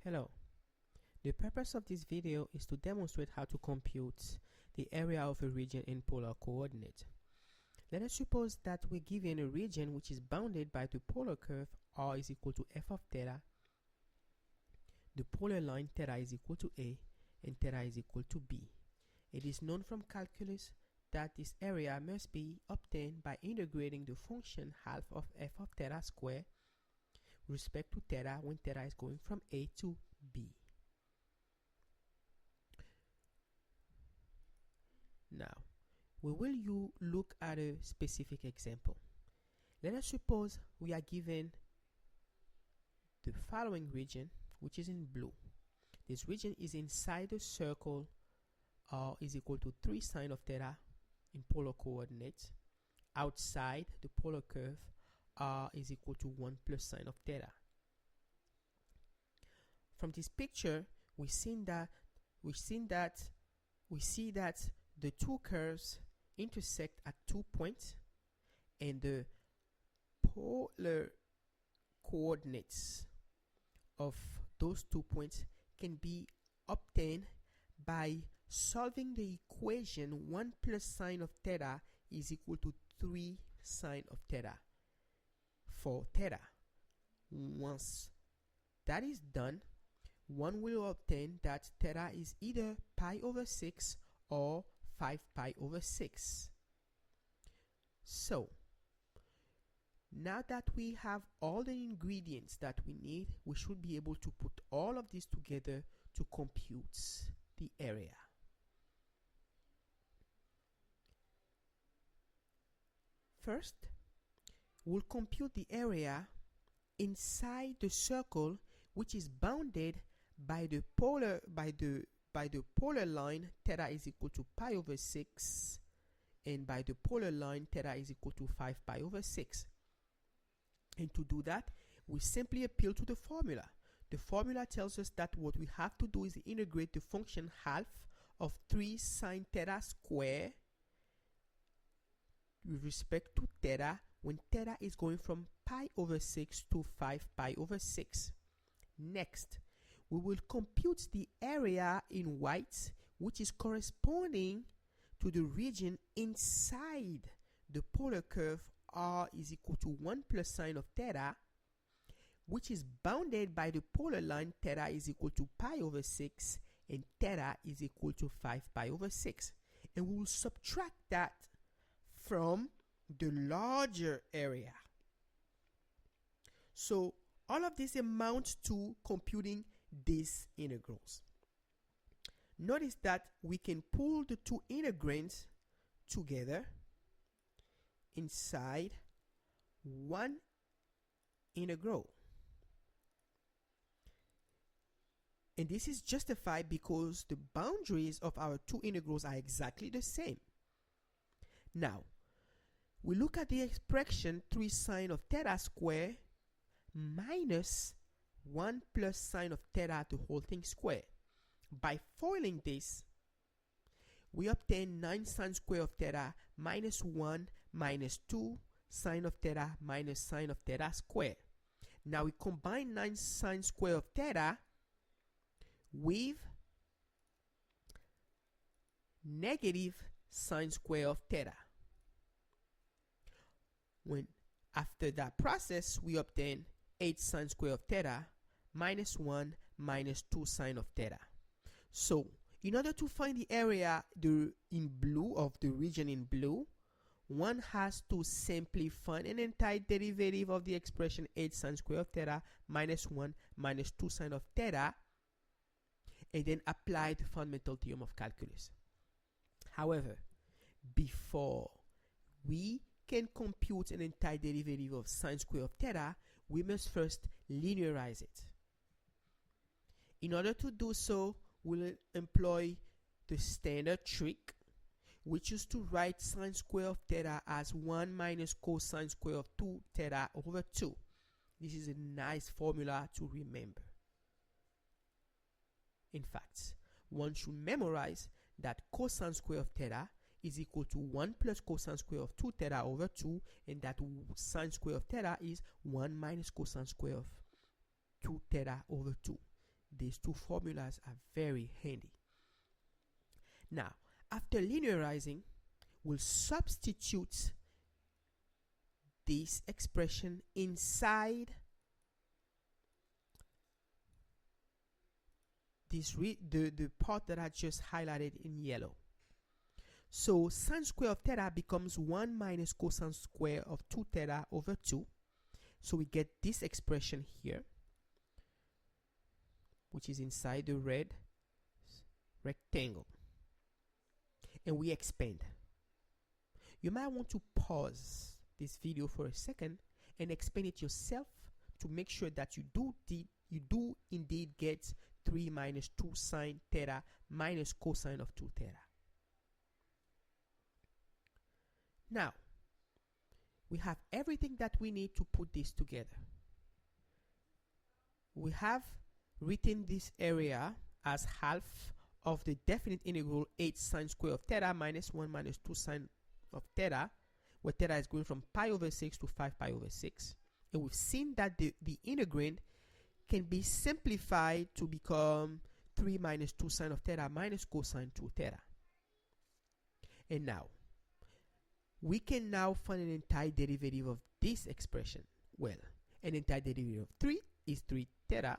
Hello. The purpose of this video is to demonstrate how to compute the area of a region in polar coordinate. Let us suppose that we're given a region which is bounded by the polar curve r is equal to f of theta, the polar line theta is equal to a, and theta is equal to b. It is known from calculus that this area must be obtained by integrating the function half of f of theta squared with respect to theta when theta is going from a to b. Now, we will look at a specific example. Let us suppose we are given the following region, which is in blue. This region is inside the circle r is equal to 3 sine of theta in polar coordinates. Outside the polar curve, r is equal to 1 plus sine of theta. From this picture, we see that the two curves intersect at 2 points, and the polar coordinates of those 2 points can be obtained by solving the equation 1 plus sine of theta is equal to 3 sine of theta for theta. Once that is done, one will obtain that theta is either pi over 6 or 5 pi over 6. So, now that we have all the ingredients that we need, we should be able to put all of this together to compute the area. First, we'll compute the area inside the circle which is bounded by the polar line theta is equal to pi over 6 and by the polar line theta is equal to 5 pi over 6. And to do that, we simply appeal to the formula. The formula tells us that what we have to do is integrate the function half of 3 sine theta squared with respect to theta when theta is going from pi over 6 to 5 pi over 6. Next, we will compute the area in white, which is corresponding to the region inside the polar curve r is equal to 1 plus sine of theta, which is bounded by the polar line theta is equal to pi over 6 and theta is equal to 5 pi over 6. And we will subtract that from the larger area. So all of this amounts to computing these integrals. Notice that we can pull the two integrands together inside one integral. And this is justified because the boundaries of our two integrals are exactly the same. Now, we look at the expression 3 sine of theta squared minus 1 plus sine of theta the whole thing squared. By foiling this, we obtain 9 sine squared of theta minus 1 minus 2 sine of theta minus sine of theta squared. Now we combine 9 sine squared of theta with negative sine squared of theta. When after that process, we obtain 8 sine squared of theta minus 1 minus 2 sine of theta. So, in order to find the area in blue of the region in blue, one has to simply find an entire derivative of the expression 8 sine squared of theta minus 1 minus 2 sine of theta and then apply the fundamental theorem of calculus. However, before we can compute an entire derivative of sine squared of theta, we must first linearize it. In order to do so, we'll employ the standard trick, which is to write sine squared of theta as 1 minus cosine squared of 2 theta over 2. This is a nice formula to remember. In fact, one should memorize that cosine squared of theta is equal to 1 plus cosine squared of 2 theta over 2, and that sine squared of theta is 1 minus cosine squared of 2 theta over 2. These two formulas are very handy. Now, after linearizing, we'll substitute this expression inside the part that I just highlighted in yellow. So sine square of theta becomes 1 minus cosine square of 2 theta over 2. So we get this expression here, which is inside the red rectangle. And we expand. You might want to pause this video for a second and expand it yourself to make sure that you do indeed get 3 minus 2 sine theta minus cosine of 2 theta. Now, we have everything that we need to put this together. We have written this area as half of the definite integral 8 sine square of theta minus 1 minus 2 sine of theta, where theta is going from pi over 6 to 5 pi over 6. And we've seen that the integrand can be simplified to become 3 minus 2 sine of theta minus cosine 2 theta. And now, we can now find an entire derivative of this expression. Well, an entire derivative of 3 is 3 theta.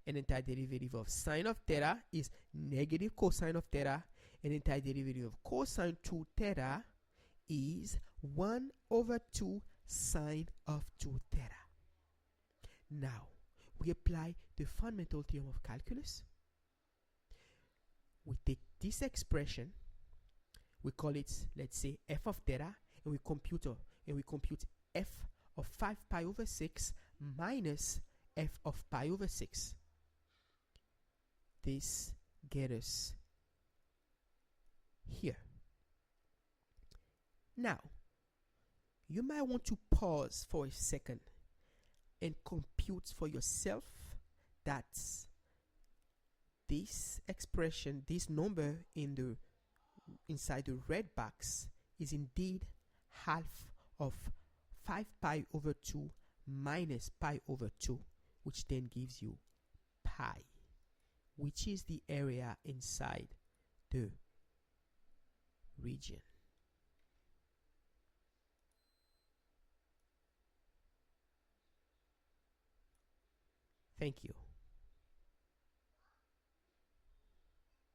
An entire derivative of sine of theta is negative cosine of theta. An entire derivative of cosine 2 theta is 1 over 2 sine of 2 theta. Now, we apply the fundamental theorem of calculus. We take this expression, we call it, let's say, f of theta, and we compute f of 5 pi over 6 minus f of pi over 6. This gets us here. Now, you might want to pause for a second and compute for yourself that this expression, this number inside the red box is indeed half of 5 pi over 2 minus pi over 2, which then gives you pi, which is the area inside the region. Thank you.